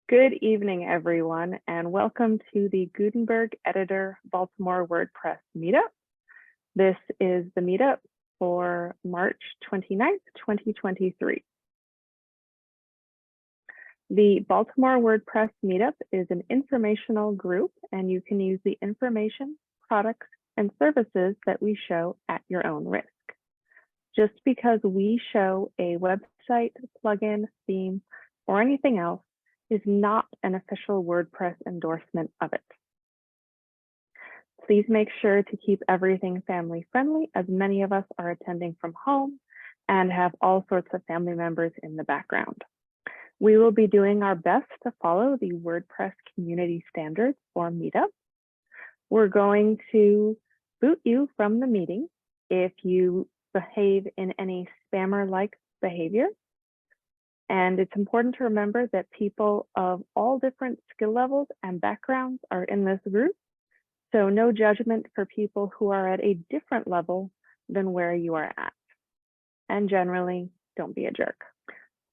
Good evening, everyone, and welcome to the Gutenberg Editor Baltimore WordPress Meetup. This is the meetup for March 29th, 2023. The Baltimore WordPress Meetup is an informational group, and you can use the information, products, and services that we show at your own risk. Just because we show a website, plugin, theme, or anything else is not an official WordPress endorsement of it. Please make sure to keep everything family friendly, as many of us are attending from home and have all sorts of family members in the background. We will be doing our best to follow the WordPress community standards for Meetup. We're going to boot you from the meeting if you behave in any spammer-like behavior. And it's important to remember that people of all different skill levels and backgrounds are in this group. So no judgment for people who are at a different level than where you are at. And generally, don't be a jerk.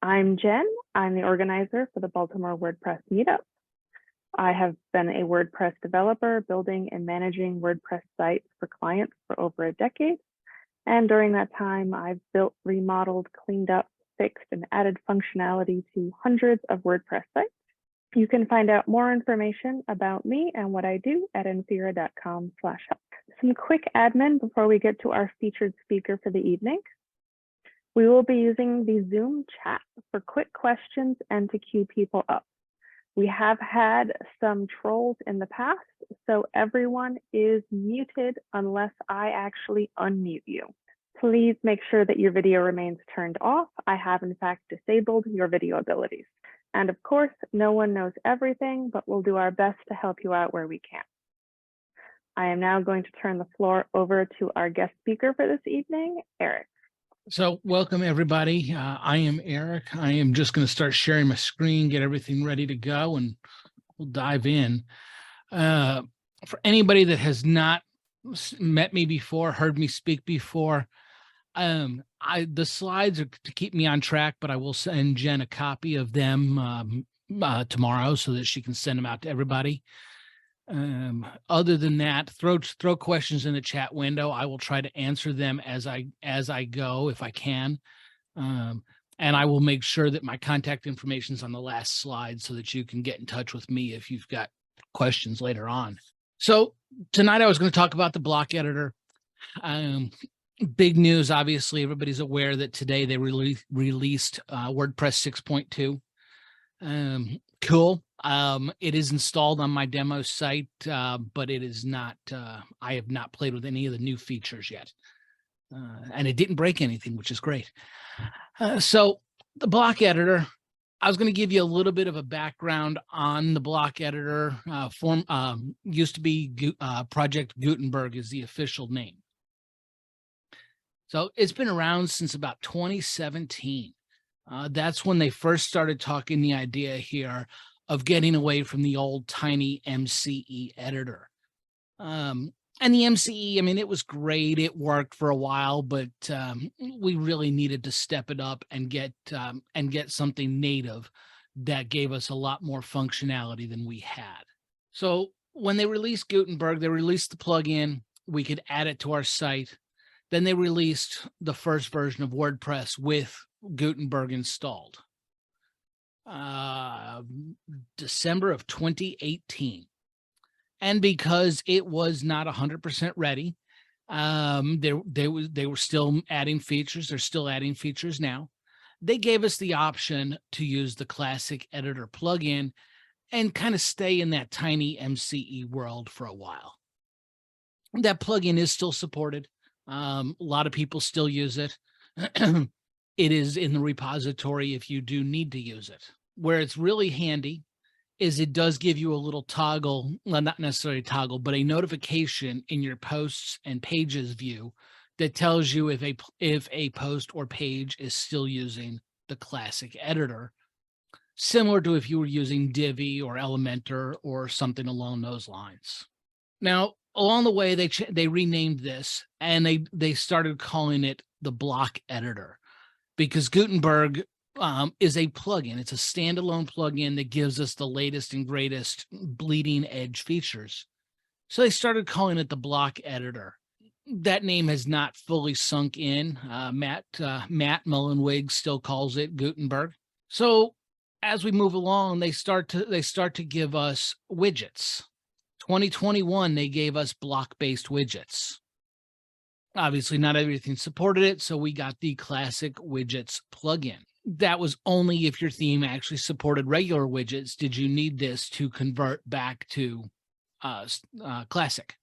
I'm Jen. I'm the organizer for the Baltimore WordPress Meetup. I have been a WordPress developer, building and managing WordPress sites for clients for over a decade. And during that time, I've built, remodeled, cleaned up, fixed, and added functionality to hundreds of WordPress sites. You can find out more information about me and what I do at infira.com/help. Some quick admin before we get to our featured speaker for the evening. We will be using the Zoom chat for quick questions and to queue people up. We have had some trolls in the past, so everyone is muted unless I actually unmute you. Please make sure that your video remains turned off. I have, in fact, disabled your video abilities. And of course, no one knows everything, but we'll do our best to help you out where we can. I am now going to turn the floor over to our guest speaker for this evening, Eric. So welcome, everybody. I am Eric. I am just going to start sharing my screen, get everything ready to go, and we'll dive in. For anybody that has not met me before, heard me speak before, the slides are to keep me on track, but I will send Jen a copy of them tomorrow so that she can send them out to everybody. Other than that, throw questions in the chat window. I will try to answer them as I go if I can. And I will make sure that my contact information is on the last slide so that you can get in touch with me if you've got questions later on. So tonight I was going to talk about the block editor. Big news, obviously, everybody's aware that today they released WordPress 6.2. Cool. It is installed on my demo site, but it is not, I have not played with any of the new features yet. And it didn't break anything, which is great. So the block editor, I was going to give you a little bit of a background on the block editor. Used to be Project Gutenberg is the official name. So it's been around since about 2017. That's when they first started talking the idea here of getting away from the old tiny MCE editor. And the MCE, I mean, it was great. It worked for a while, but we really needed to step it up and get something native that gave us a lot more functionality than we had. So when they released Gutenberg, they released the plugin. We could add it to our site. Then they released the first version of WordPress with Gutenberg installed. December of 2018. And because it was not 100% ready, they were still adding features. They're still adding features now. They gave us the option to use the classic editor plugin and kind of stay in that tiny MCE world for a while. That plugin is still supported. A lot of people still use it. It is in the repository if you do need to use it. Where it's really handy is it does give you a little toggle, well, not necessarily a toggle, but a notification in your posts and pages view that tells you if a post or page is still using the classic editor, similar to if you were using Divi or Elementor or something along those lines. Now, along the way, they renamed this and they started calling it the block editor, because Gutenberg is a plugin. It's a standalone plugin that gives us the latest and greatest bleeding edge features. So they started calling it the block editor. That name has not fully sunk in. Matt Mullenweg still calls it Gutenberg. So as we move along, they start to give us widgets. 2021, they gave us block-based widgets. Obviously, not everything supported it, so we got the classic widgets plugin. That was only if your theme actually supported regular widgets did you need this to convert back to classic.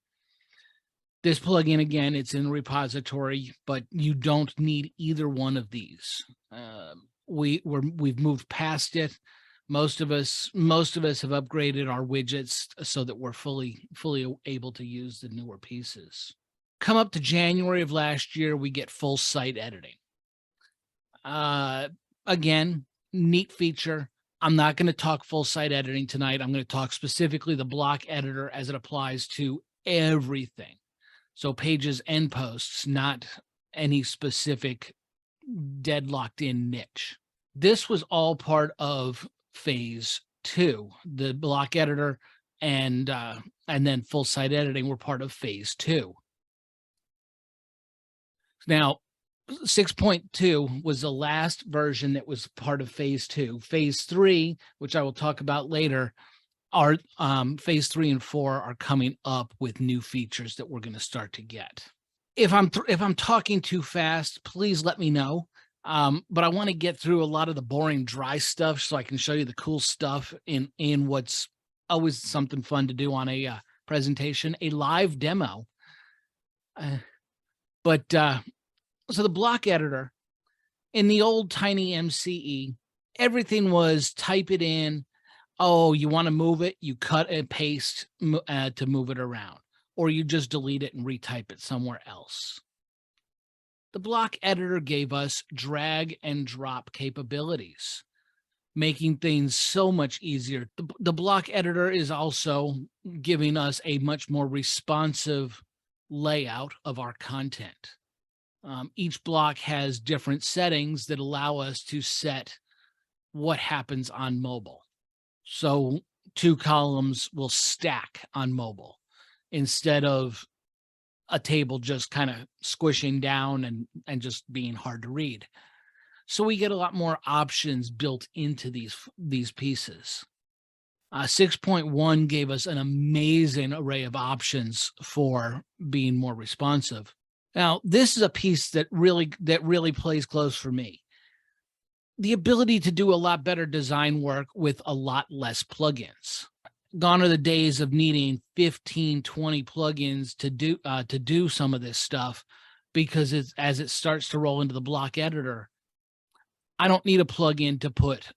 This plugin, again, it's in the repository, but you don't need either one of these. We've moved past it. Most of us have upgraded our widgets so that we're fully able to use the newer pieces. Come up to January of last year, we get full site editing. Again, neat feature. I'm not going to talk full site editing tonight. I'm going to talk specifically the block editor as it applies to everything. So pages and posts, not any specific deadlocked in niche. This was all part of phase 2. The block editor and then full site editing were part of phase 2. Now, 6.2 was the last version that was part of phase 2. Phase 3, which I will talk about later, are phase 3 and 4 are coming up with new features that we're going to start to get. If I'm talking too fast, please let me know. But I want to get through a lot of the boring, dry stuff so I can show you the cool stuff in what's always something fun to do on a presentation, a live demo. So the block editor in the old tiny MCE, everything was type it in. Oh, you want to move it, you cut and paste to move it around, or you just delete it and retype it somewhere else. The block editor gave us drag and drop capabilities, making things so much easier. The block editor is also giving us a much more responsive layout of our content. Each block has different settings that allow us to set what happens on mobile. So 2 columns will stack on mobile instead of a table just kind of squishing down and just being hard to read. So we get a lot more options built into these pieces. 6.1 gave us an amazing array of options for being more responsive. Now, this is a piece that really plays close for me. The ability to do a lot better design work with a lot less plugins. Gone are the days of needing 15, 20 plugins to do some of this stuff, because as it starts to roll into the block editor, I don't need a plugin to put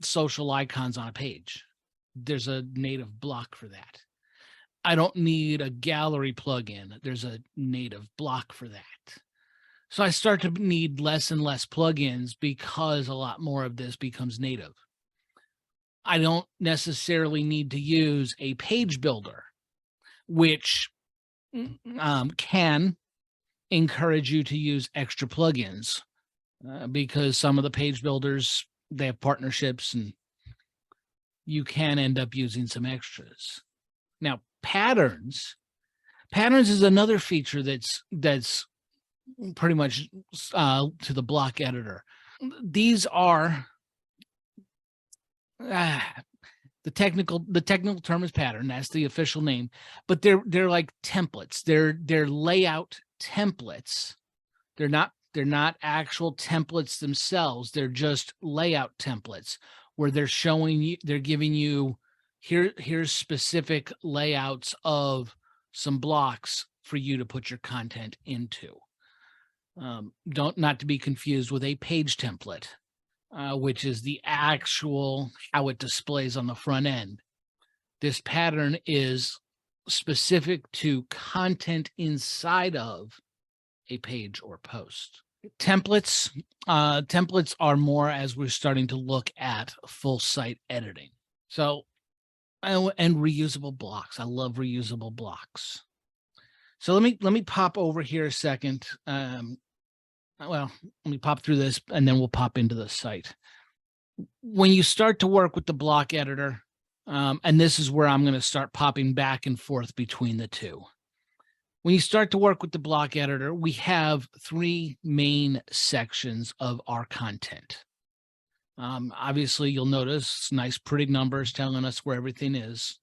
social icons on a page. There's a native block for that. I don't need a gallery plugin. There's a native block for that. So I start to need less and less plugins because a lot more of this becomes native. I don't necessarily need to use a page builder, which can encourage you to use extra plugins because some of the page builders, they have partnerships and you can end up using some extras. Now, patterns is another feature that's pretty much to the block editor. These are the technical term is pattern. That's the official name, but they're like templates. They're layout templates. They're not actual templates themselves. They're just layout templates where they're giving you here's specific layouts of some blocks for you to put your content into. Not to be confused with a page template, which is the actual how it displays on the front end. This pattern is specific to content inside of a page or post. Templates are more as we're starting to look at full site editing. So, and reusable blocks. I love reusable blocks. So let me pop over here a second. Well, let me pop through this and then we'll pop into the site. When you start to work with the block editor, and this is where I'm going to start popping back and forth between the two. When you start to work with the block editor, we have three main sections of our content. Obviously, you'll notice nice, pretty numbers telling us where everything is.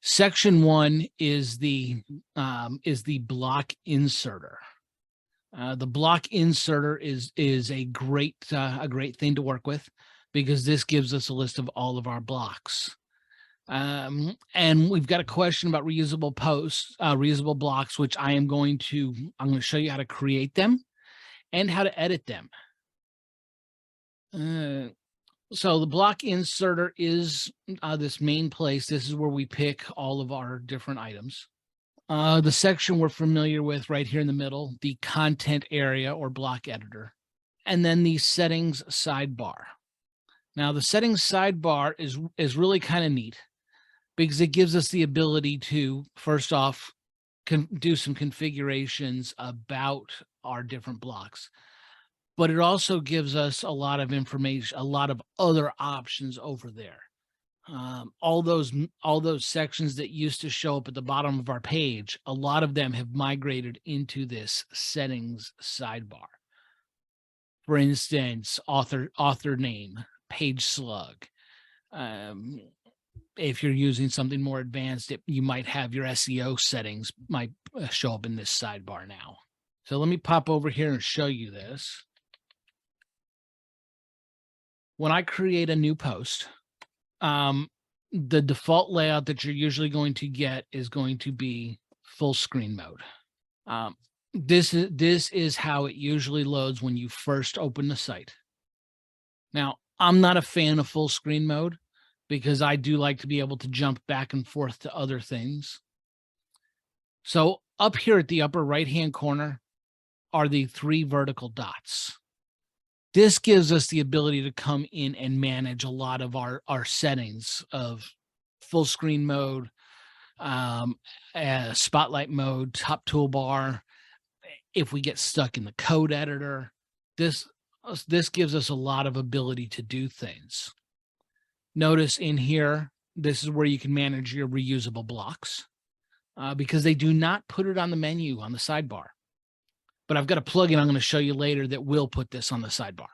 Section 1 is the block inserter. The block inserter is a great thing to work with, because this gives us a list of all of our blocks. And we've got a question about reusable posts, reusable blocks, which I'm going to show you how to create them and how to edit them. So the block inserter is this main place. This is where we pick all of our different items. The section we're familiar with right here in the middle, the content area or block editor, and then the settings sidebar. Now the settings sidebar is really kind of neat, because it gives us the ability to, first off, do some configurations about our different blocks. But it also gives us a lot of information, a lot of other options over there. All those sections that used to show up at the bottom of our page, a lot of them have migrated into this settings sidebar. For instance, author name, page slug. If you're using something more advanced, you might have your SEO settings might show up in this sidebar now. So let me pop over here and show you this. When I create a new post, the default layout that you're usually going to get is going to be full screen mode. This is how it usually loads when you first open the site. Now, I'm not a fan of full screen mode, because I do like to be able to jump back and forth to other things. So up here at the upper right-hand corner are the three vertical dots. This gives us the ability to come in and manage a lot of our settings of full screen mode, spotlight mode, top toolbar. If we get stuck in the code editor, this gives us a lot of ability to do things. Notice in here, this is where you can manage your reusable blocks, because they do not put it on the menu on the sidebar. But I've got a plugin I'm going to show you later that will put this on the sidebar.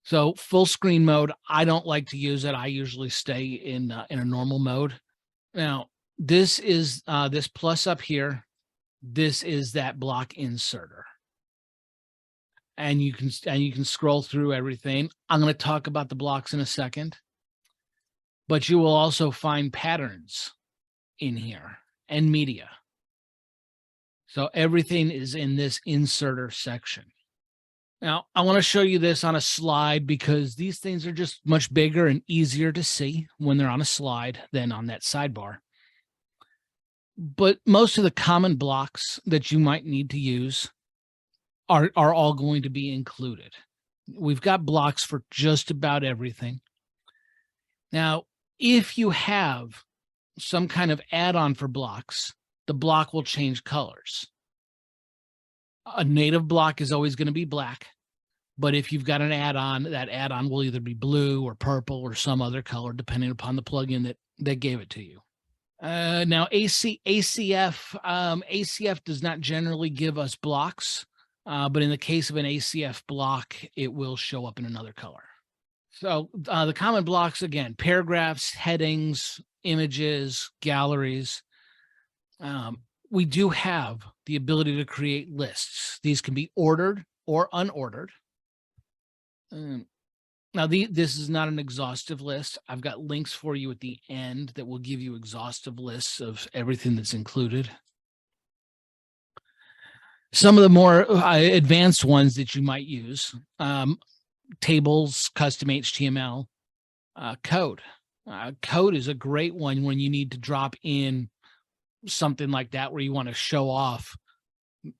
So full screen mode, I don't like to use it. I usually stay in a normal mode. Now, this is this plus up here. This is that block inserter. And you can scroll through everything. I'm going to talk about the blocks in a second. But you will also find patterns in here and media. So everything is in this inserter section. Now, I want to show you this on a slide, because these things are just much bigger and easier to see when they're on a slide than on that sidebar. But most of the common blocks that you might need to use are all going to be included. We've got blocks for just about everything. Now, if you have some kind of add-on for blocks, the block will change colors. A native block is always going to be black, but if you've got an add-on, that add-on will either be blue or purple or some other color, depending upon the plugin that gave it to you. Now, ACF does not generally give us blocks, but in the case of an ACF block, it will show up in another color. So the common blocks, again, paragraphs, headings, images, galleries. We do have the ability to create lists. These can be ordered or unordered. Now, this is not an exhaustive list. I've got links for you at the end that will give you exhaustive lists of everything that's included. Some of the more advanced ones that you might use, tables, custom HTML, code. Code is a great one when you need to drop in something like that, where you want to show off.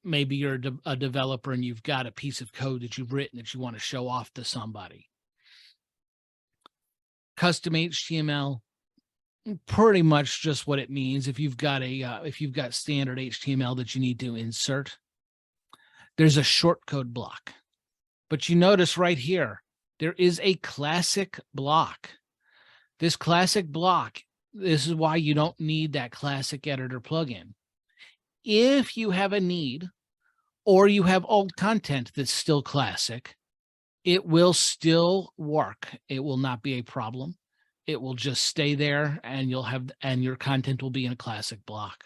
Maybe you're a developer and you've got a piece of code that you've written that you want to show off to somebody. Custom HTML, pretty much just what it means. If you've got standard HTML that you need to insert, there's a shortcode block. But you notice right here, there is a classic block. This classic block, this is why you don't need that classic editor plugin. If you have a need or you have old content that's still classic, it will still work. It will not be a problem. It will just stay there and your content will be in a classic block.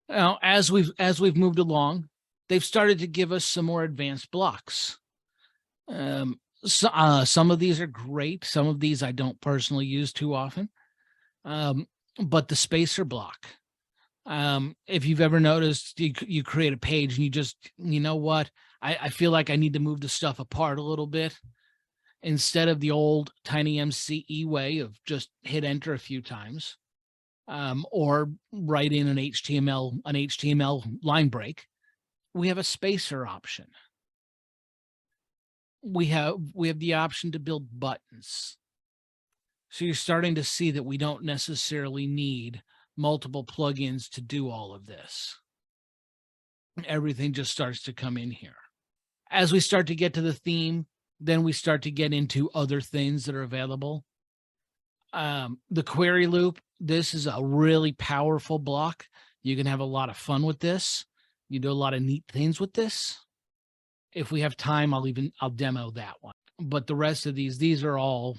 Now, as we've moved along, they've started to give us some more advanced blocks. Some of these are great. Some of these I don't personally use too often. But the spacer block, if you've ever noticed, you create a page and you just, you know what? I feel like I need to move the stuff apart a little bit. Instead of the old tiny MCE way of just hit enter a few times, or write in an HTML line break, we have a spacer option. We have the option to build buttons. So you're starting to see that we don't necessarily need multiple plugins to do all of this. Everything just starts to come in here. As we start to get to the theme, then we start to get into other things that are available. The query loop, this is a really powerful block. You can have a lot of fun with this. You do a lot of neat things with this. If we have time, I'll demo that one. But the rest of these are all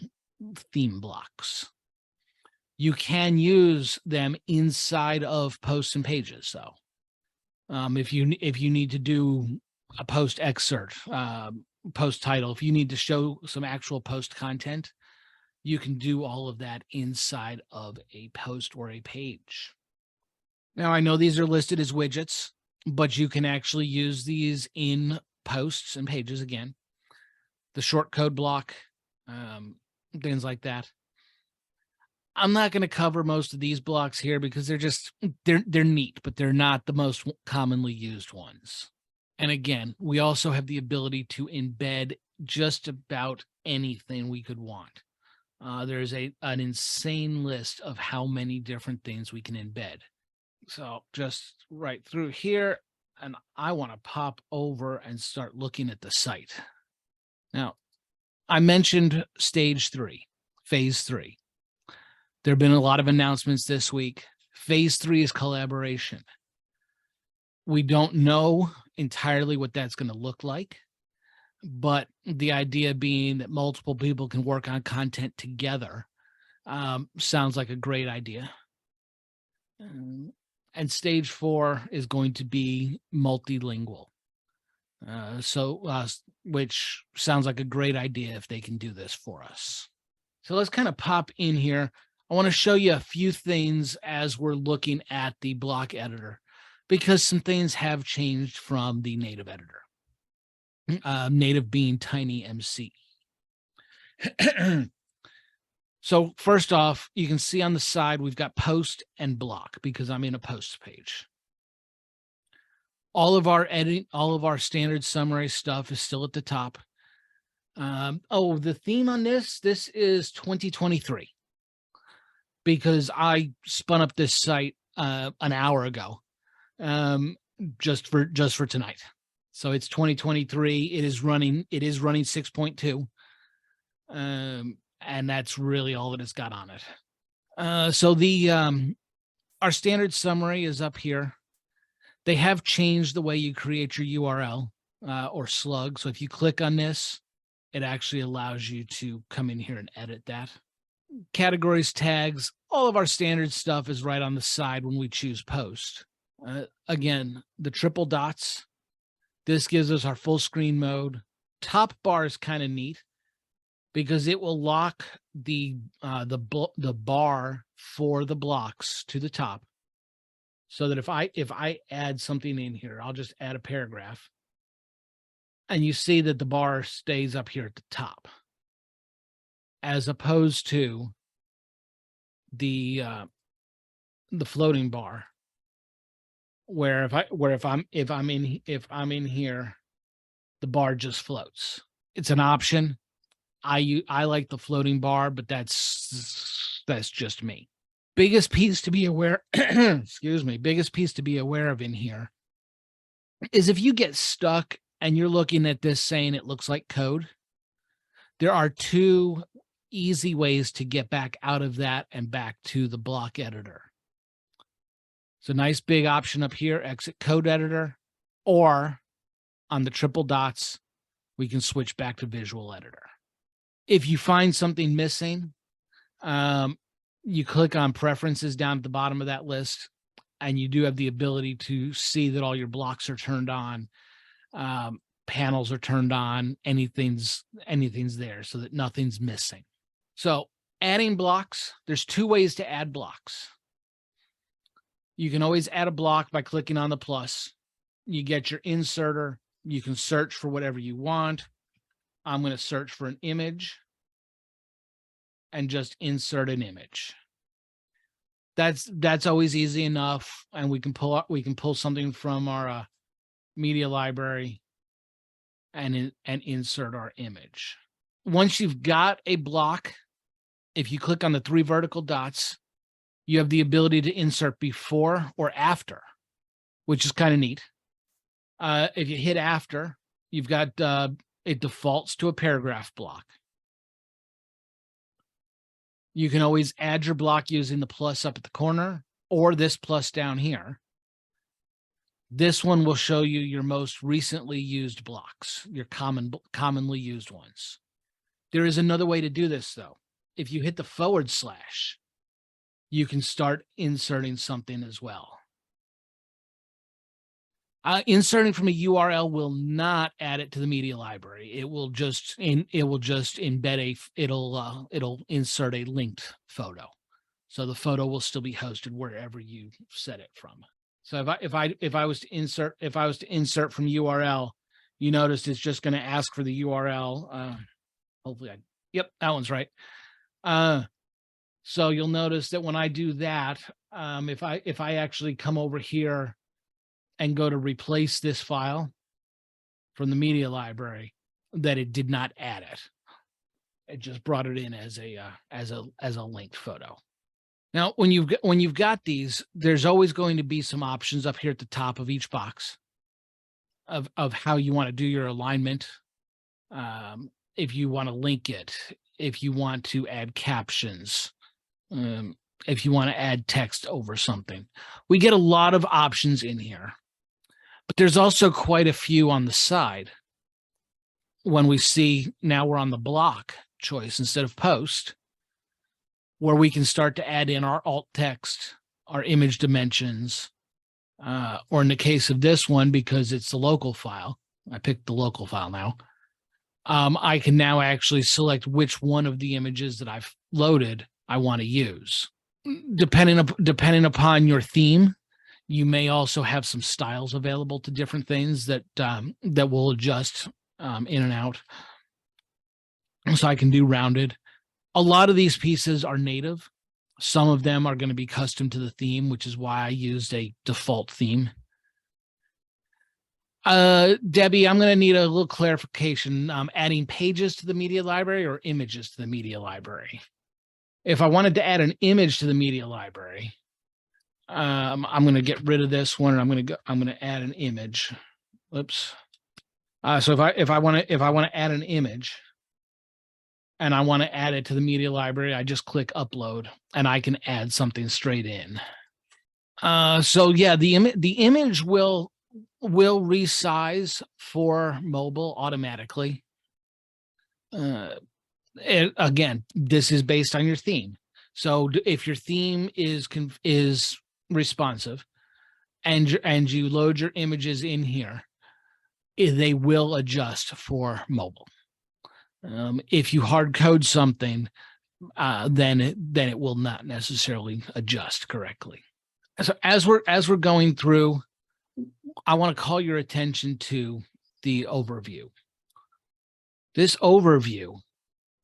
theme blocks. You can use them inside of posts and pages, though. If you need to do a post excerpt, post title, if you need to show some actual post content, you can do all of that inside of a post or a page. Now, I know these are listed as widgets, but you can actually use these in posts and pages again. The short code block, things like that. I'm not going to cover most of these blocks here because they're neat, but they're not the most commonly used ones. And again, we also have the ability to embed just about anything we could want. There's an insane list of how many different things we can embed. So just right through here, and I want to pop over and start looking at the site. Now, I mentioned stage 3, phase 3. There have been a lot of announcements this week. Phase 3 is collaboration. We don't know entirely what that's going to look like, but the idea being that multiple people can work on content together sounds like a great idea. And stage 4 is going to be multilingual. Which sounds like a great idea if they can do this for us. So let's kind of pop in here. I want to show you a few things as we're looking at the block editor, because some things have changed from the native editor. Native being tiny MC. So first off, you can see on the side, we've got post and block because I'm in a post page. All of our standard summary stuff is still at the top. The theme on this is 2023 because I spun up this site an hour ago, just for tonight. So it's 2023. It is running 6.2. And that's really all that it's got on it. So our standard summary is up here. They have changed the way you create your URL or slug. So if you click on this, it actually allows you to come in here and edit that. Categories, tags, all of our standard stuff is right on the side when we choose post. Again, the triple dots. This gives us our full screen mode. Top bar is kind of neat because it will lock the bar for the blocks to the top. So that if I add something in here, I'll just add a paragraph. And you see that the bar stays up here at the top, as opposed to the floating bar, where if I'm in here, the bar just floats. It's an option. I like the floating bar, but that's just me. Biggest piece to be aware, biggest piece to be aware of in here is if you get stuck and you're looking at this saying it looks like code, there are two easy ways to get back out of that and back to the block editor. It's a nice big option up here, exit code editor, or on the triple dots, we can switch back to visual editor. If you find something missing, you click on preferences down at the bottom of that list, and you do have the ability to see that all your blocks are turned on, panels are turned on, anything's there so that nothing's missing. So adding blocks, there's two ways to add blocks. You can always add a block by clicking on the plus. You get your inserter. You can search for whatever you want. I'm going to search for an image and just insert an image. That's always easy enough, and we can pull something from our media library and insert our image. Once you've got a block, if you click on the three vertical dots, you have the ability to insert before or after, which is kind of neat. If you hit after, you've got it defaults to a paragraph block. You can always add your block using the plus up at the corner or this plus down here. This one will show you your most recently used blocks, your commonly used ones. There is another way to do this, though. If you hit the /, you can start inserting something as well. Inserting from a URL will not add it to the media library. It will just embed it'll insert a linked photo. So the photo will still be hosted wherever you set it from. So if I was to insert from URL, you notice it's just going to ask for the URL. Hopefully yep, that one's right. So you'll notice that when I do that, if I actually come over here and go to replace this file from the media library, that it did not add it. It just brought it in as a linked photo. Now, when you've got these, there's always going to be some options up here at the top of each box of how you want to do your alignment. If you want to link it, if you want to add captions, if you want to add text over something. We get a lot of options in here. But there's also quite a few on the side. When we see now we're on the block choice instead of post, where we can start to add in our alt text, our image dimensions, or in the case of this one, because it's the local file, I picked the local file now, I can now actually select which one of the images that I've loaded I want to use. Depending upon your theme, you may also have some styles available to different things that will adjust in and out. So I can do rounded. A lot of these pieces are native. Some of them are going to be custom to the theme, which is why I used a default theme. Debbie, I'm going to need a little clarification. Adding pages to the media library or images to the media library? If I wanted to add an image to the media library, I'm going to get rid of this one, and I'm going to add an image. Oops. So if I want to add an image, and I want to add it to the media library, I just click upload, and I can add something straight in. So yeah, the image will resize for mobile automatically. Again, this is based on your theme. So if your theme is responsive and you load your images in here, they will adjust for mobile. If you hard code something, then it will not necessarily adjust correctly. So as we're going through, I want to call your attention to the overview. This overview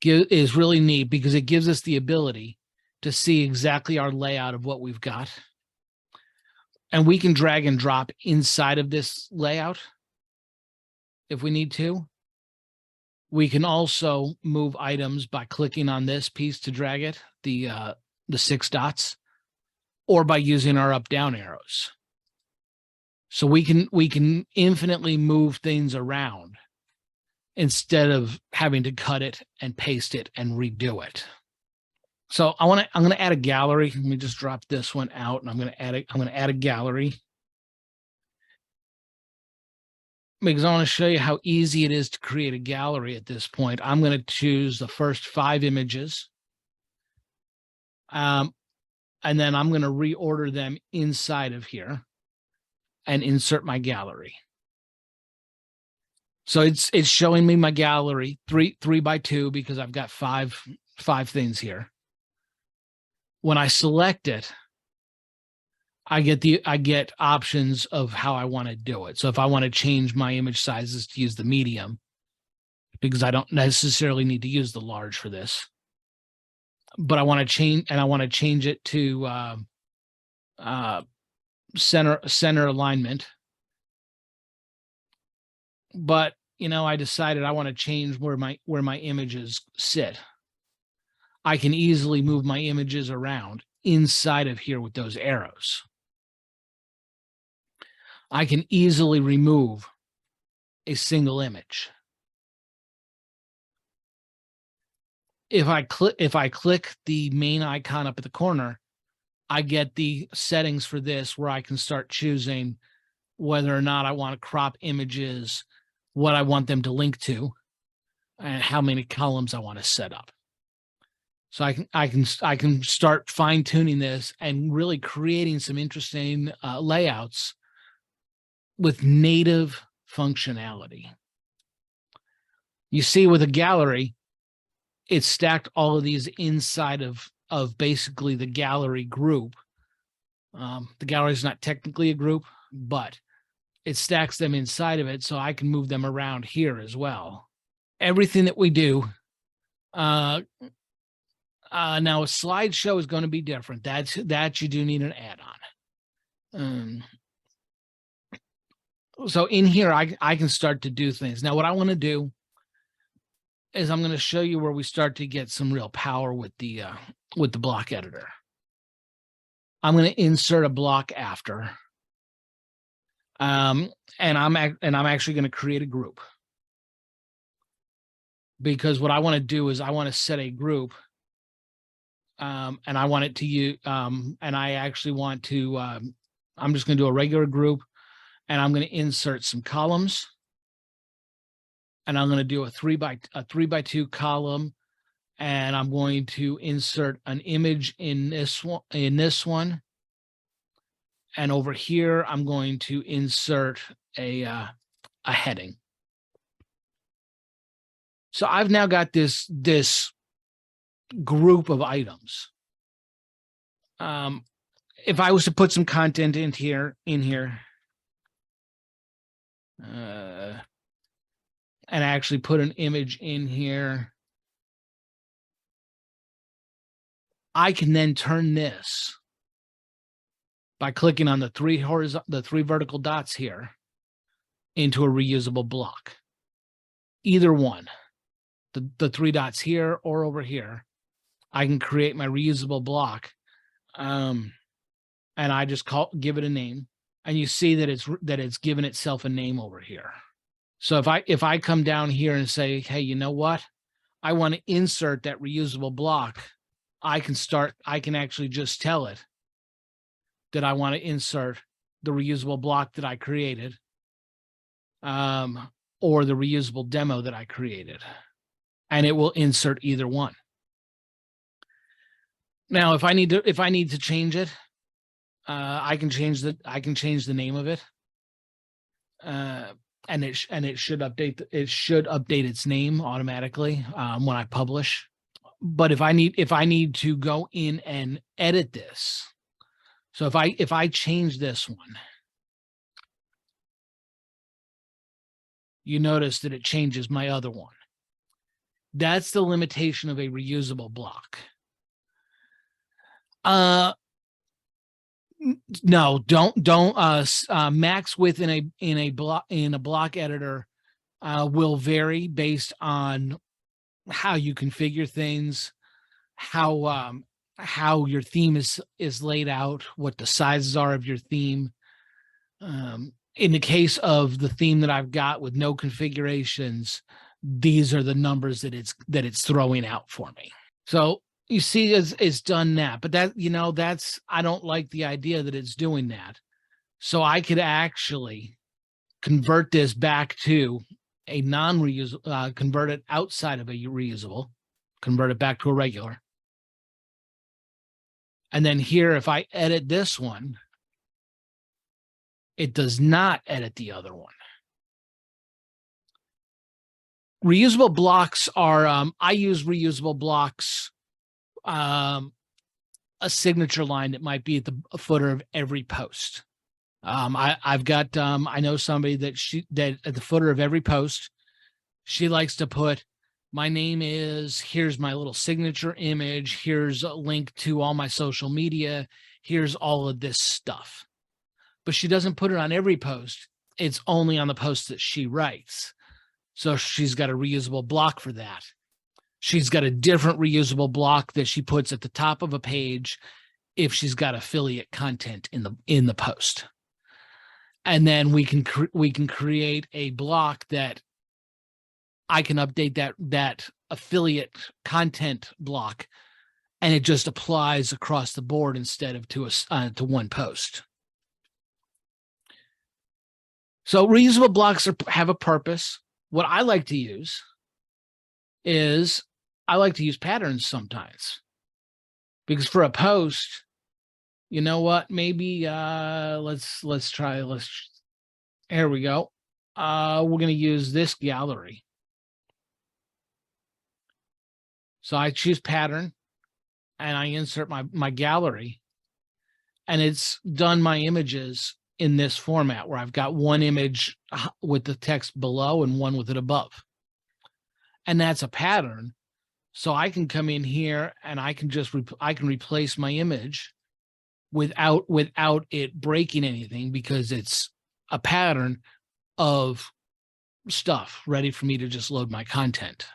is really neat because it gives us the ability to see exactly our layout of what we've got. And we can drag and drop inside of this layout if we need to. We can also move items by clicking on this piece to drag it, the 6 dots, or by using our up-down arrows. So we can infinitely move things around instead of having to cut it and paste it and redo it. So I'm going to add a gallery. Let me just drop this one out, and I'm going to add a gallery, because I want to show you how easy it is to create a gallery at this point. I'm going to choose the first 5 images. And then I'm going to reorder them inside of here and insert my gallery. So it's showing me my gallery, 3 by 2, because I've got five things here. When I select it, I get options of how I want to do it. So if I want to change my image sizes to use the medium, because I don't necessarily need to use the large for this, but I want to change it to center alignment. But I decided I want to change where my images sit. I can easily move my images around inside of here with those arrows. I can easily remove a single image. If I click the main icon up at the corner, I get the settings for this, where I can start choosing whether or not I want to crop images, what I want them to link to, and how many columns I want to set up. So I can start fine-tuning this and really creating some interesting layouts with native functionality. You see, with a gallery, it stacked all of these inside of basically the gallery group. The gallery is not technically a group, but it stacks them inside of it, so I can move them around here as well. Everything that we do. Now a slideshow is going to be different. That you do need an add-on. So in here, I can start to do things. Now, what I want to do is I'm going to show you where we start to get some real power with the block editor. I'm going to insert a block after, and I'm actually going to create a group, because what I want to do is I want to set a group. And I want it to use, and I actually want to, I'm just going to do a regular group, and I'm going to insert some columns, and I'm going to do a 3 by 2 column, and I'm going to insert an image in this one. And over here, I'm going to insert a heading. So I've now got this group of items. If I was to put some content in here, and actually put an image in here, I can then turn this by clicking on the 3 vertical dots here into a reusable block. Either one, the 3 dots here or over here, I can create my reusable block, and I just give it a name, and you see that it's given itself a name over here. So if I come down here and say, hey, you know what, I want to insert that reusable block, I can actually just tell it that I want to insert the reusable block that I created, or the reusable demo that I created, and it will insert either one. Now, if I need to change it, I can change the name of it, and it should update its name automatically when I publish. But if I need to go in and edit this, so if I change this one, you notice that it changes my other one. That's the limitation of a reusable block. No, don't max width in a block editor will vary based on how you configure things, how your theme is laid out, what the sizes are of your theme. In the case of the theme that I've got with no configurations, these are the numbers that it's throwing out for me. So you see it's done that, but that, that's, I don't like the idea that it's doing that. So I could actually convert this back to a non-reusable, convert it outside of a reusable, convert it back to a regular. And then here, if I edit this one, it does not edit the other one. Reusable blocks are, I use reusable blocks, a signature line that might be at the footer of every post. I've got, I know somebody that at the footer of every post, she likes to put, my name is, here's my little signature image, here's a link to all my social media, here's all of this stuff. But she doesn't put it on every post. It's only on the posts that she writes. So she's got a reusable block for that. She's got a different reusable block that she puts at the top of a page if she's got affiliate content in the post. And then we can create a block that I can update that affiliate content block, and it just applies across the board instead of to one post. So reusable blocks have a purpose. What I like to use is I like to use patterns sometimes, because for a post, you know what? Maybe let's try. Here we go. We're going to use this gallery. So I choose pattern, and I insert my gallery, and it's done my images in this format where I've got one image with the text below and one with it above. And that's a pattern. So I can come in here and I can just I can replace my image without it breaking anything, because it's a pattern of stuff ready for me to just load my content.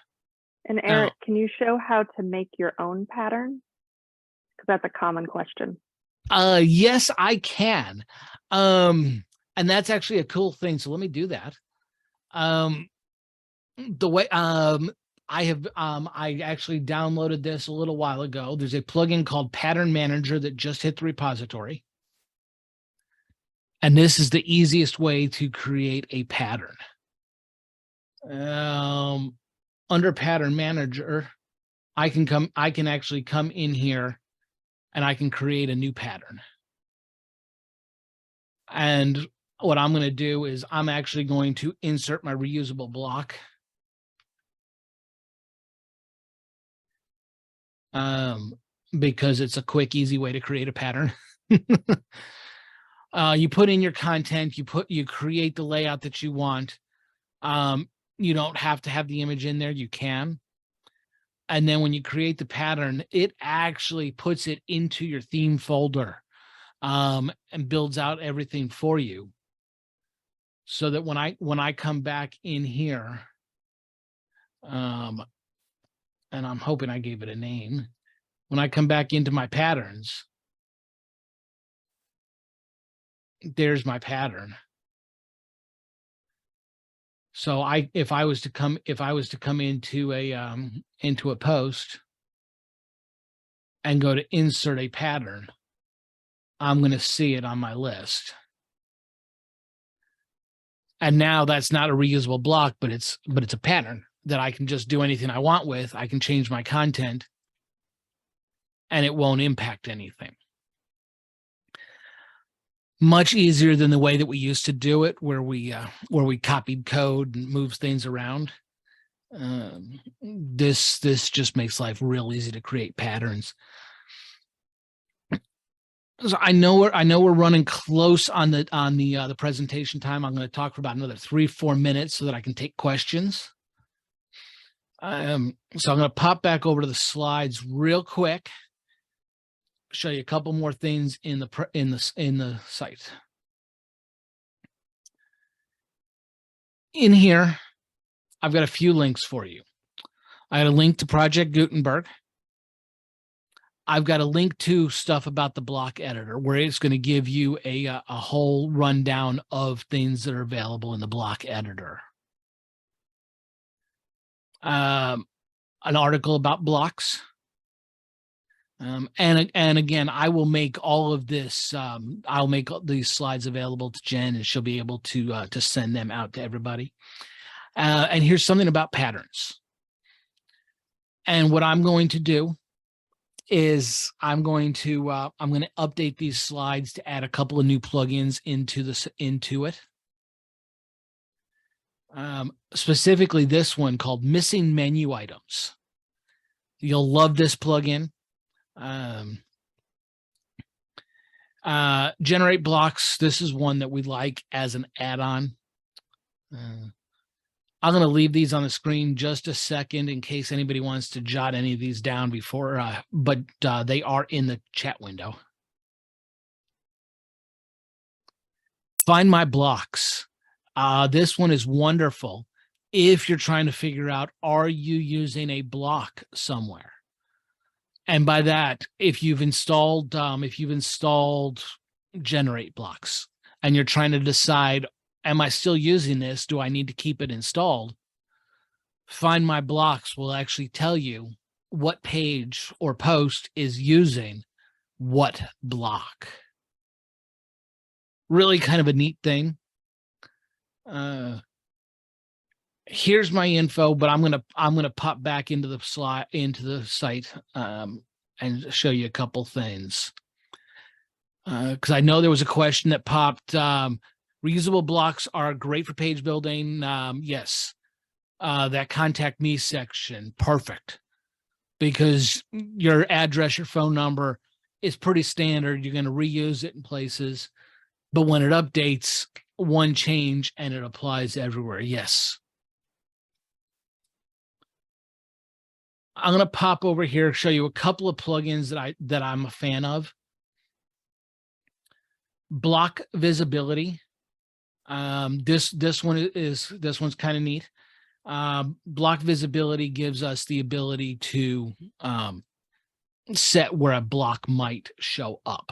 And Eric, can you show how to make your own pattern? Because that's a common question. Yes, I can. And that's actually a cool thing. So let me do that. The way I actually downloaded this a little while ago. There's a plugin called Pattern Manager that just hit the repository. And this is the easiest way to create a pattern. Under Pattern Manager, I can actually come in here and I can create a new pattern. And what I'm going to do is I'm actually going to insert my reusable block. Because it's a quick, easy way to create a pattern. You put in your content, you create the layout that you want. You don't have to have the image in there, you can. And then when you create the pattern, it actually puts it into your theme folder, and builds out everything for you. So that when I come back in here, and I'm hoping I gave it a name. When I come back into my patterns, there's my pattern. So if I was to come into a post and go to insert a pattern, I'm going to see it on my list. And now that's not a reusable block, but it's a pattern that I can just do anything I want with. I can change my content and it won't impact anything. Much easier than the way that we used to do it, where we copied code and moved things around. This just makes life real easy to create patterns. So I know we're running close on the presentation time. I'm going to talk for about another 3-4 minutes so that I can take questions. So I'm going to pop back over to the slides real quick. Show you a couple more things in the site. In here, I've got a few links for you. I got a link to Project Gutenberg. I've got a link to stuff about the block editor, where it's going to give you a whole rundown of things that are available in the block editor. an article about blocks. And again, I will make all of this. I'll make these slides available to Jen, and she'll be able to send them out to everybody. And here's something about patterns. And what I'm going to do is I'm going to update these slides to add a couple of new plugins into it. Specifically this one called Missing Menu Items. You'll love this plugin. Generate blocks. This is one that we like as an add-on. I'm going to leave these on the screen just a second in case anybody wants to jot any of these down before, but they are in the chat window. Find My Blocks. This one is wonderful if you're trying to figure out, are you using a block somewhere? And by that, if you've installed Generate Blocks and you're trying to decide, am I still using this? Do I need to keep it installed? Find My Blocks will actually tell you what page or post is using what block. Really kind of a neat thing. Here's my info, but I'm gonna pop back into the site and show you a couple things. Because I know there was a question that popped. Reusable blocks are great for page building. Yes. That contact me section, perfect. Because your address, your phone number is pretty standard. You're going to reuse it in places. But when it updates, one change and it applies everywhere. Yes. I'm going to pop over here, show you a couple of plugins that I'm a fan of. Block visibility. This one's kind of neat. Block visibility gives us the ability to set where a block might show up.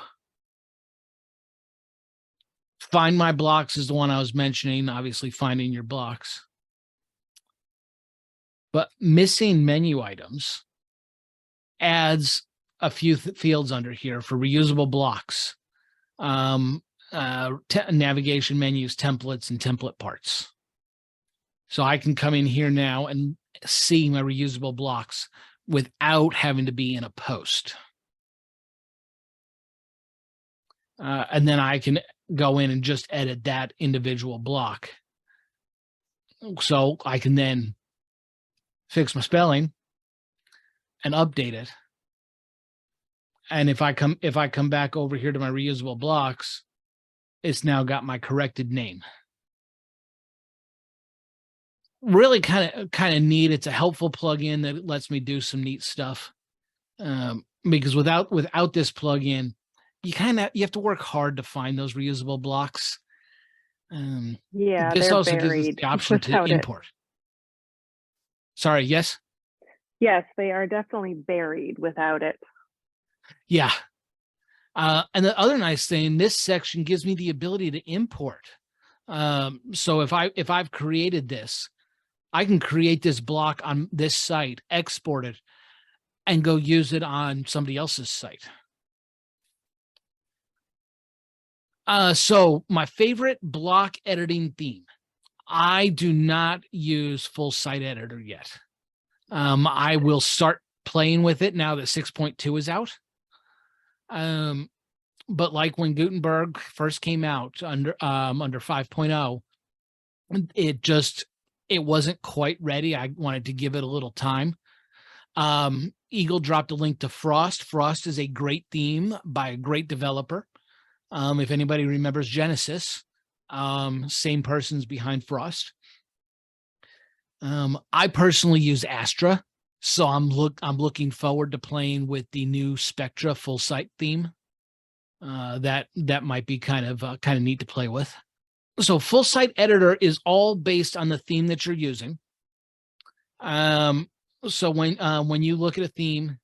Find My Blocks is the one I was mentioning, obviously finding your blocks. But Missing Menu Items adds a few fields under here for reusable blocks, navigation menus, templates, and template parts. So I can come in here now and see my reusable blocks without having to be in a post. And then I can go in and just edit that individual block. So I can then fix my spelling and update it. And if I come back over here to my reusable blocks, it's now got my corrected name. Really kind of neat. It's a helpful plugin that lets me do some neat stuff. Because without this plugin, you have to work hard to find those reusable blocks. Yeah, this they're also gives us buried the option to import. Sorry, yes? Yes, they are definitely buried without it. Yeah. And the other nice thing, this section gives me the ability to import. So if I've created this, I can create this block on this site, export it, and go use it on somebody else's site. So my favorite block editing theme. I do not use full site editor yet. I will start playing with it now that 6.2 is out. But like when Gutenberg first came out under 5.0, it wasn't quite ready. I wanted to give it a little time. Eagle dropped a link to Frost. Frost is a great theme by a great developer. If anybody remembers Genesis, same person's behind Frost. I personally use Astra, so I'm looking forward to playing with the new Spectra full site theme. That might be kind of neat to play with. So full site editor is all based on the theme that you're using. So when you look at a theme,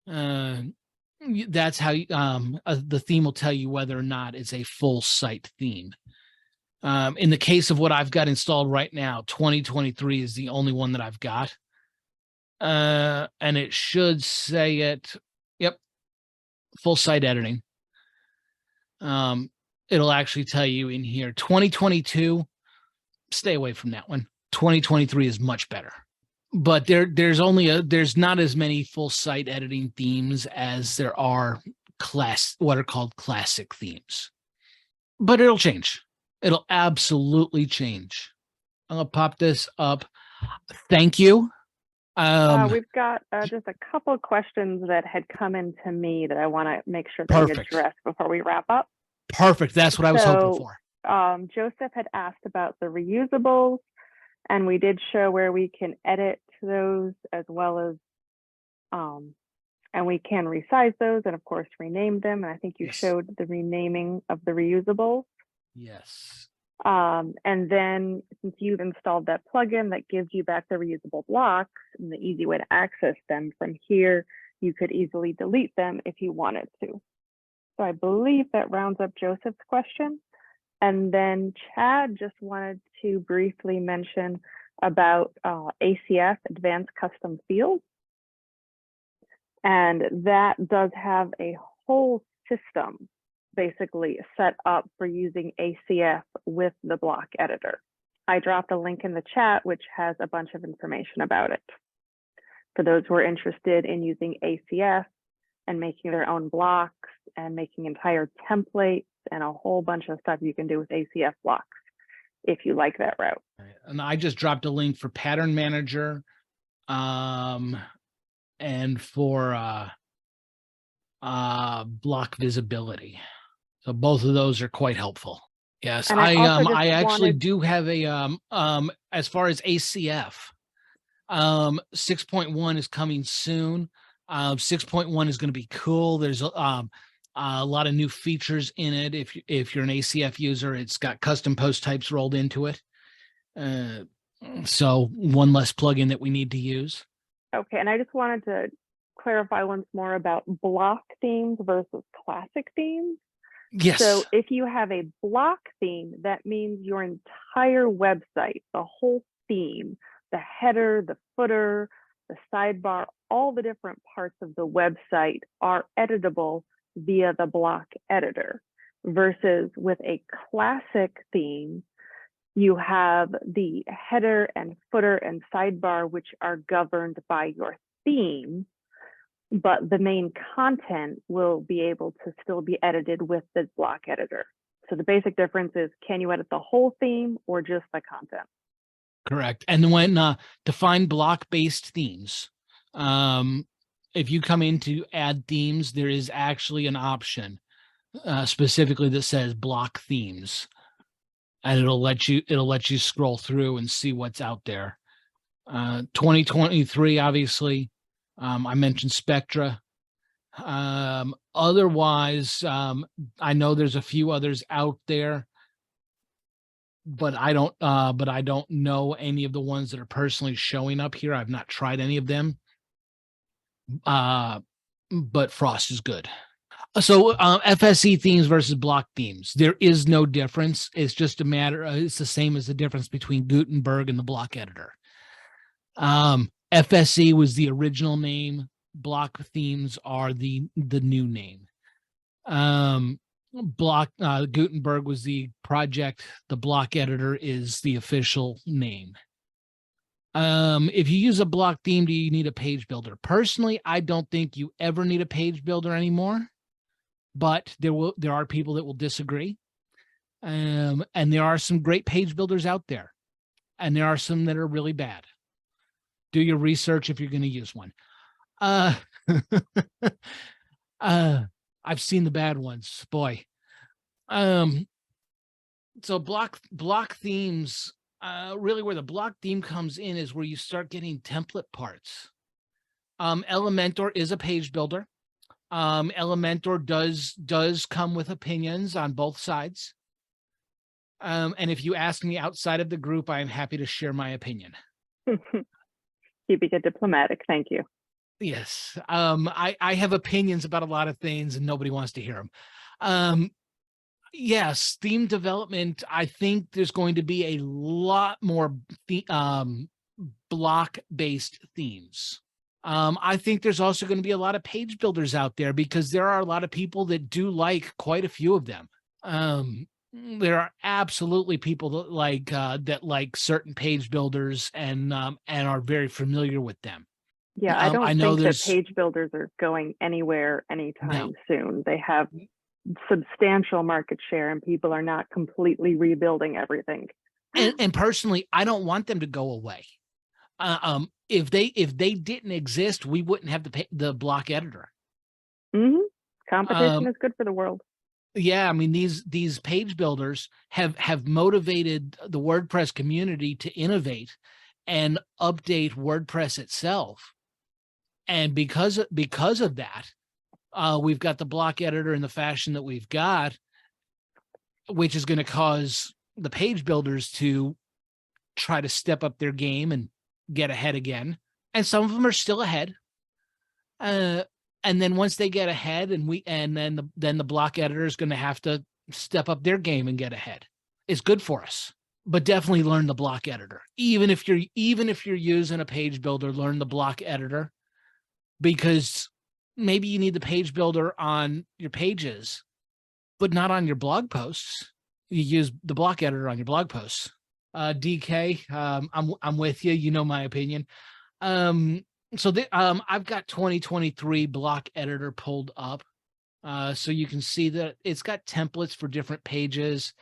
that's how the theme will tell you whether or not it's a full site theme. In the case of what I've got installed right now, 2023 is the only one that I've got. and it should say it. Yep, full site editing. It'll actually tell you in here 2022. Stay away from that one. 2023 is much better. But there's not as many full site editing themes as there are what are called classic themes. But it'll change. It'll absolutely change. I'm gonna pop this up. Thank you. We've got just a couple of questions that had come in to me that I want to make sure that we address before we wrap up. Perfect. That's what I was hoping for. Joseph had asked about the reusables, and we did show where we can edit those as well as, and we can resize those and of course rename them. And I think you showed the renaming of the reusables. Yes. And then since you've installed that plugin that gives you back the reusable blocks and the easy way to access them from here, you could easily delete them if you wanted to. So I believe that rounds up Joseph's question. And then Chad just wanted to briefly mention about ACF, Advanced Custom Fields. And that does have a whole system basically set up for using ACF with the block editor. I dropped a link in the chat, which has a bunch of information about it. For those who are interested in using ACF and making their own blocks and making entire templates and a whole bunch of stuff you can do with ACF blocks if you like that route. And I just dropped a link for Pattern Manager and for block visibility. So both of those are quite helpful. Yes, I actually do have a as far as ACF, 6.1 is coming soon. 6.1 is going to be cool. There's a lot of new features in it. If you're an ACF user, it's got custom post types rolled into it. So one less plugin that we need to use. Okay, and I just wanted to clarify once more about block themes versus classic themes. Yes. So if you have a block theme, that means your entire website, the whole theme, the header, the footer, the sidebar, all the different parts of the website are editable via the block editor. Versus with a classic theme, you have the header and footer and sidebar, which are governed by your theme, but the main content will be able to still be edited with the block editor. So the basic difference is, can you edit the whole theme or just the content? Correct. And when to find block-based themes, if you come in to add themes, there is actually an option specifically that says block themes, and it'll let you scroll through and see what's out there. 2023, obviously. I mentioned Spectra. Otherwise, I know there's a few others out there, but I don't know any of the ones that are personally showing up here. I've not tried any of them. But Frost is good. So FSE themes versus block themes. There is no difference. It's just a matter. It's the same as the difference between Gutenberg and the block editor. FSE was the original name. Block themes are the new name. Gutenberg was the project. The block editor is the official name. If you use a block theme, do you need a page builder? Personally, I don't think you ever need a page builder anymore, but there are people that will disagree. And there are some great page builders out there, and there are some that are really bad. Do your research if you're going to use one. I've seen the bad ones, boy. So block themes, really where the block theme comes in is where you start getting template parts. Elementor is a page builder. Elementor does come with opinions on both sides. And if you ask me outside of the group, I'm happy to share my opinion. Keeping it diplomatic, thank you. Yes, I have opinions about a lot of things and nobody wants to hear them. Yes, theme development, I think there's going to be a lot more block-based themes. I think there's also going to be a lot of page builders out there because there are a lot of people that do like quite a few of them. There are absolutely people that like certain page builders and are very familiar with them. Yeah, I I don't know think that there's page builders are going anywhere no, anytime soon. They have substantial market share and people are not completely rebuilding everything. and personally, I don't want them to go away. If they didn't exist, we wouldn't have the block editor. Mm-hmm. Competition Um, is good for the world. yeah, I mean these page builders have motivated the WordPress community to innovate and update WordPress itself. And because of that, we've got the block editor in the fashion that we've got, which is going to cause the page builders to try to step up their game and get ahead again. And some of them are still ahead. And then once they get ahead, then the block editor is going to have to step up their game and get ahead. It's good for us, but definitely learn the block editor. Even if you're using a page builder, learn the block editor, because maybe you need the page builder on your pages, but not on your blog posts. You use the block editor on your blog posts. DK, I'm with you. You know my opinion. So I've got 2023 block editor pulled up. So you can see that it's got templates for different pages.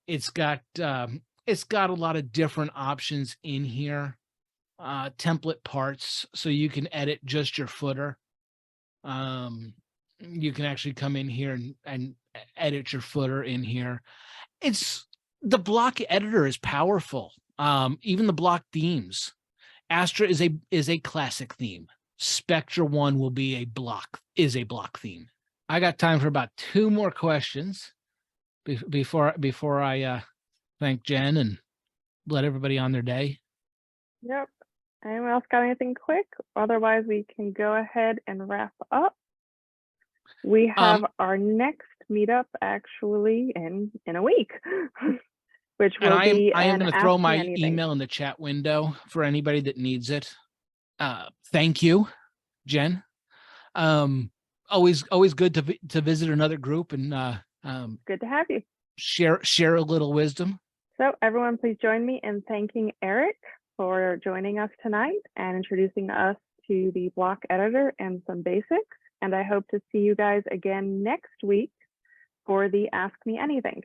It's got a lot of different options in here. Template parts, so you can edit just your footer. You can actually come in here and edit your footer in here. The block editor is powerful. Even the block themes. Astra is a classic theme. Spectra 1 will be a block theme. I got time for about 2 more questions before I thank Jen and let everybody on their day. Yep. Anyone else got anything quick? Otherwise, we can go ahead and wrap up. We have our next meetup actually in a week, which will be I am an going to Ask throw Me my Anything. email in the chat window for anybody that needs it. Thank you, Jen. Always good to visit another group and Good to have you. Share a little wisdom. So everyone, please join me in thanking Eric for joining us tonight and introducing us to the block editor and some basics. And I hope to see you guys again next week for the Ask Me Anything.